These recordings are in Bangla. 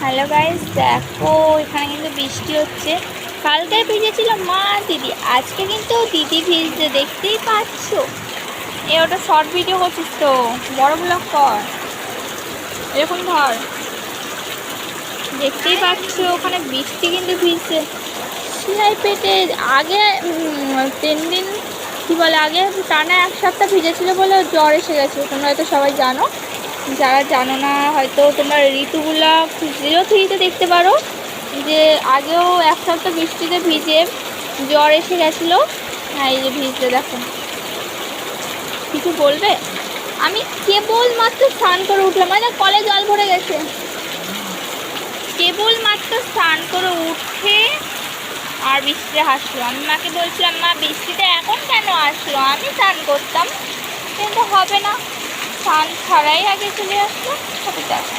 হ্যালো গাইস, দেখো এখানে কিন্তু বৃষ্টি হচ্ছে। কালকে ভিজেছিল মা দিদি, আজকে কিন্তু দিদি ভিজতে দেখতেই পাচ্ছ। ওটা শর্ট ভিডিও করছিস তো, বড় ব্লগ কর। এরকম ধর, দেখতেই পাচ্ছ ওখানে বৃষ্টি কিন্তু ভিজছে। সিলাই পেটে আগে 3 দিন কী বলে, আগে টানা 1 সপ্তাহ ভিজেছিল বলে জ্বর এসে গেছে। তোমরা হয়তো সবাই জানো, যারা জানো না হয়তো তোমরা ঋতুগুলা 0-3-তে দেখতে পারো যে আগেও 1 সপ্তাহ বৃষ্টিতে ভিজে জ্বর এসে গেছিলো। হ্যাঁ, এই যে ভিজতে দেখো। কিছু বলবে? আমি কেবলমাত্র স্নান করে উঠলাম, মানে কলে জল ভরে গেছে। কেবলমাত্র স্নান করে উঠে আর বৃষ্টিতে হাসলো। আমি মাকে বলছিলাম, মা বৃষ্টিতে এখন কেন আসলো, আমি স্নান করতাম। কিন্তু হবে না, স্নান ছাড়াই আগে চলে আসলো। হবে দেখো,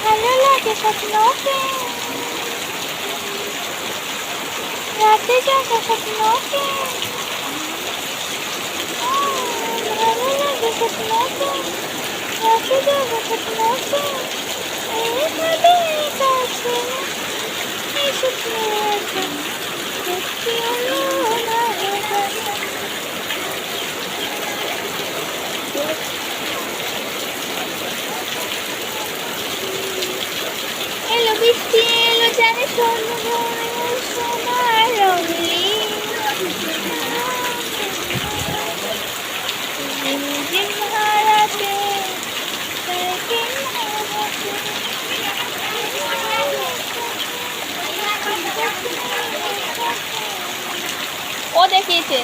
ভালো লাগে স্বপ্নকে, রাতে জাগা স্বপ্নকে, ভালো লাগে স্বপ্নকে, রাতে জাগা স্বপ্নকে, এইভাবে কাছে এই স্বপ্ন আছে সত্যি হলো না হলো। এলো বৃষ্টি এলো, জানে সোনার রঙলি ঝিমঝিম হারাতে ও দেখিয়েছে।